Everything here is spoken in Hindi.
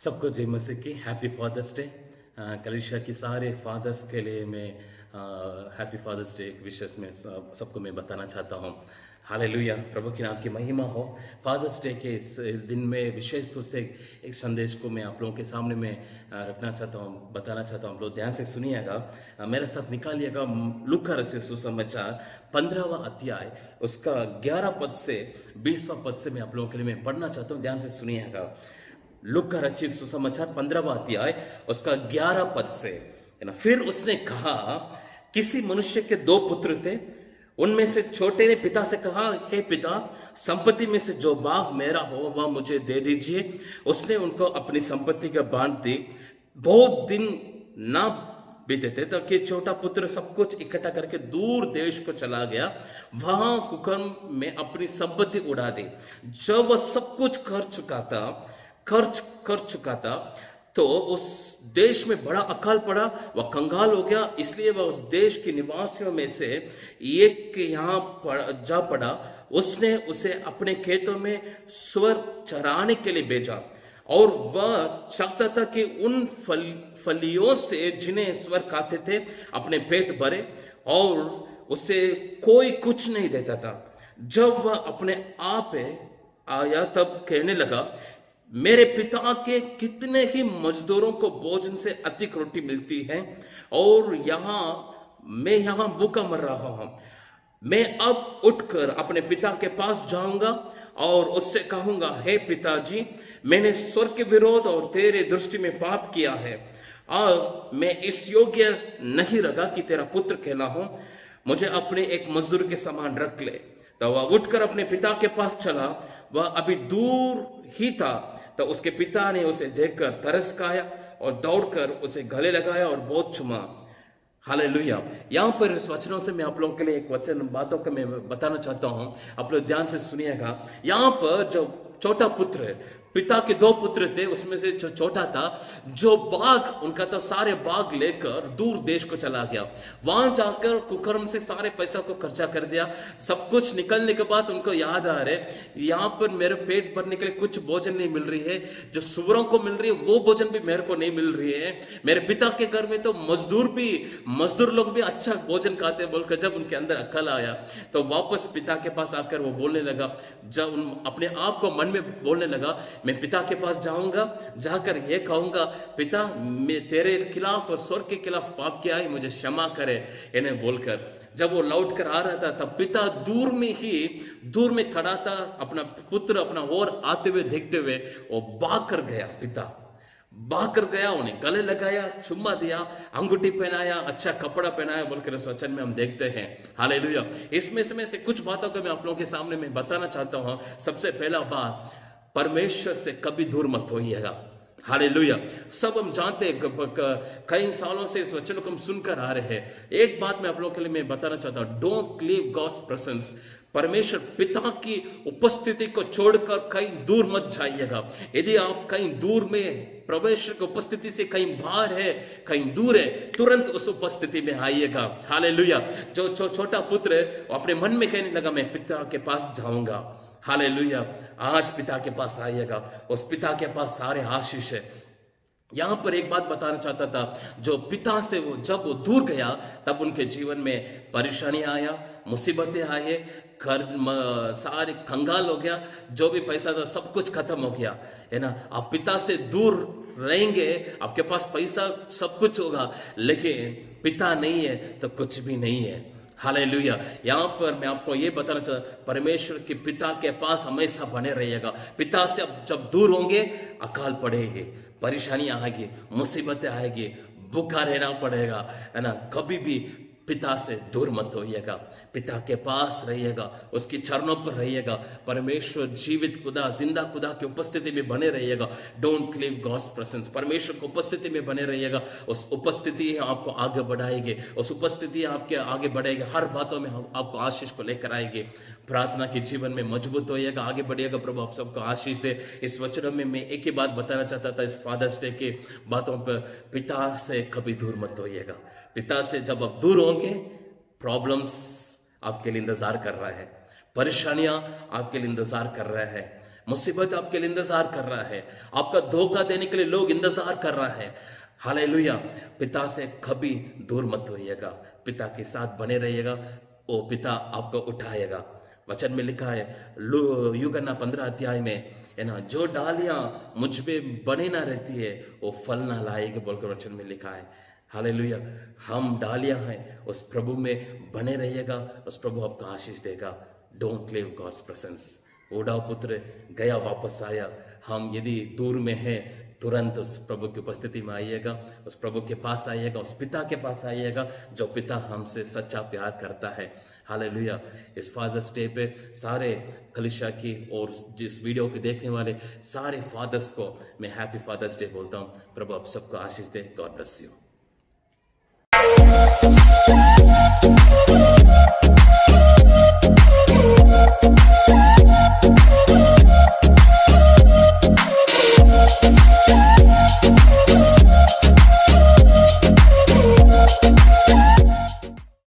सबको जय मसीह की हैप्पी फादर्स डे। कलीसिया की सारे फादर्स के लिए मैं हैप्पी फादर्स डे विशेष में सबको मैं बताना चाहता हूँ। हालेलुया, प्रभु की नाम की महिमा हो। फादर्स डे के इस दिन में विशेष रूप से एक संदेश को मैं आप लोगों के सामने में रखना चाहता हूँ, बताना चाहता हूँ। आप लोग ध्यान से सुनिएगा, मेरे साथ निकालिएगा लूका रचित सुसमाचार 15वां अध्याय, उसका 11 पद से 20वां पद से मैं आप लोगों के लिए मैं पढ़ना चाहता हूँ। ध्यान से सुनिएगा। लूका रचित सुसमाचार 15वां अध्याय उसका 11 पद से, है ना। फिर उसने कहा, किसी मनुष्य के 2 पुत्र थे। उनमें से छोटे ने पिता से कहा, हे पिता, संपत्ति में से जो भाग मेरा हो वह मुझे दे दीजिए। उसने उनको अपनी संपत्ति का बांट दी। बहुत दिन ना बीते थे ताकि छोटा पुत्र सब कुछ इकट्ठा करके दूर देश को चला गया, वहां कुकर्म में अपनी संपत्ति उड़ा दी। जब वह सब कुछ खर्च कर चुका था तो उस देश में बड़ा अकाल पड़ा, वह कंगाल हो गया। इसलिए वह उस देश के निवासियों में से एक के यहाँ जा पड़ा। उसने उसे अपने खेतों में सूअर चराने के लिए भेजा और वह चाहता था कि उन फलियों से जिन्हें सूअर खाते थे अपने पेट भरे, और उसे कोई कुछ नहीं देता था। जब वह अपने आप आया तब कहने लगा, मेरे पिता के कितने ही मजदूरों को भोजन से अधिक रोटी मिलती है और मैं यहाँ भूखा मर रहा हूं। मैं अब उठकर अपने पिता के पास जाऊंगा और उससे कहूंगा, हे पिताजी, मैंने स्वर्ग के विरोध और तेरे दृष्टि में पाप किया है। अब मैं इस योग्य नहीं रहा कि तेरा पुत्र कहलाऊं। मुझे अपने एक मजदूर के समान रख ले। तो वह उठकर अपने पिता के पास चला। वह अभी दूर ही था तो उसके पिता ने उसे देखकर तरस खाया और दौड़कर उसे गले लगाया और बहुत चूमा। हालेलुया। यहाँ पर इस वचनों से मैं आप लोगों के लिए एक वचन बातों को मैं बताना चाहता हूँ। आप लोग ध्यान से सुनिएगा। यहाँ पर जो छोटा पुत्र है, पिता के 2 पुत्र थे, उसमें से जो छोटा था, जो बाग उनका था, सारे बाग लेकर दूर देश को चला गया। वहां जाकर कुकर्म से सारे पैसा को खर्चा कर दिया। सब कुछ निकलने के बाद उनको याद आ रहे, यहाँ पर मेरे पेट भरने के लिए कुछ भोजन नहीं मिल रही है, जो सूअरों को मिल रही है वो भोजन भी मेरे को नहीं मिल रही है। मेरे पिता के घर में तो मजदूर लोग भी अच्छा भोजन खाते बोलकर जब उनके अंदर अकल आया तो वापस पिता के पास आकर वो बोलने लगा, जब अपने आप को मन में बोलने लगा, मैं पिता के पास जाऊंगा, जाकर ये कहूंगा, पिता, मैं तेरे खिलाफ और स्वर्ग के खिलाफ पाप किया है, मुझे क्षमा करे, इन्हें बोलकर जब वो लौट कर आ रहा था तब पिता दूर में खड़ा था। अपना पुत्र अपना और आते हुए देखते हुए वो भाग कर गया। पिता भाग कर गया, उन्हें गले लगाया, चुम्मा दिया, अंगूठी पहनाया, अच्छा कपड़ा पहनाया बोलकर इस वचन में हम देखते हैं। हालेलुया। इसमें से कुछ बातों को मैं आप लोगों के सामने में बताना चाहता हूं। सबसे पहला बात, परमेश्वर से कभी दूर मत होइएगा। हालेलुया। सब हम जानते हैं, कई सालों से इस वचन को हम सुनकर आ रहे हैं। एक बात मैं आप लोगों के लिए मैं बताना चाहता हूं, डोंट लीव गॉड्स प्रेजेंस। परमेश्वर पिता की उपस्थिति को छोड़कर कहीं दूर मत जाइएगा। यदि आप कहीं दूर में परमेश्वर की उपस्थिति से कहीं बाहर है, कहीं दूर है, तुरंत उस उपस्थिति में आइएगा। हालेलुया। जो छोटा पुत्र है अपने मन में कहने लगा, मैं पिता के पास जाऊंगा। हालेलुया। आज पिता के पास आइएगा। उस पिता के पास सारे आशीष है। यहां पर एक बात बताना चाहता था, जो पिता से जब वो दूर गया तब उनके जीवन में परेशानी आया, मुसीबतें आए, कर्ज सारे कंगाल हो गया, जो भी पैसा था सब कुछ खत्म हो गया, है ना। आप पिता से दूर रहेंगे, आपके पास पैसा सब कुछ होगा, लेकिन पिता नहीं है तो कुछ भी नहीं है। हालेलुया। यहाँ पर मैं आपको ये बताना चाहता, परमेश्वर के पिता के पास हमेशा बने रहिएगा। पिता से अब जब दूर होंगे अकाल पड़ेगी, परेशानियां आएगी, मुसीबतें आएगी, भूखा रहना पड़ेगा, है ना। कभी भी पिता से दूर मत होइएगा, पिता के पास रहिएगा, उसकी चरणों पर रहिएगा। परमेश्वर जीवित खुदा, जिंदा खुदा की उपस्थिति में बने रहिएगा। Don't leave God's presence. परमेश्वर की उपस्थिति में बने रहिएगा। उस उपस्थिति आपको आगे बढ़ाएगी, उस उपस्थिति आपके आगे बढ़ेगी, हर बातों में आपको आशीष को लेकर आएगी। प्रार्थना के जीवन में मजबूत होइएगा, आगे बढ़िएगा। प्रभु आप सबको आशीष दे। इस वचनों में मैं एक ही बात बताना चाहता था, इस फादर्स डे के बातों पर, पिता से कभी दूर मत होइएगा। पिता से जब आप दूर होंगे, प्रॉब्लम्स आपके लिए इंतजार कर रहा है, परेशानियां आपके लिए इंतजार कर रहा है, मुसीबत आपके लिए इंतजार कर रहा है, आपका धोखा देने के लिए लोग इंतजार कर रहा है। हालेलुया। पिता से कभी दूर मत होइएगा, पिता के साथ बने रहिएगा, वो पिता आपको उठाएगा। वचन में लिखा है यूहन्ना 15 अध्याय में, है ना, जो डालियां मुझ में बने ना रहती है वो फल ना लाएगी बोलकर वचन में लिखा है। हालेलुया। हम डालियां हैं, उस प्रभु में बने रहिएगा, उस प्रभु आपको आशीष देगा। Don't leave God's presence. ओडा पुत्र गया वापस आया। हम यदि दूर में हैं, तुरंत उस प्रभु की उपस्थिति में आइएगा, उस प्रभु के पास आइएगा, उस पिता के पास आइएगा जो पिता हमसे सच्चा प्यार करता है। हालेलुया। इस फादर्स डे पे सारे कलीसिया की और जिस वीडियो को देखने वाले सारे फादर्स को मैं हैप्पी फादर्स डे बोलता हूँ। प्रभु आप सबको आशीष दे। God bless you.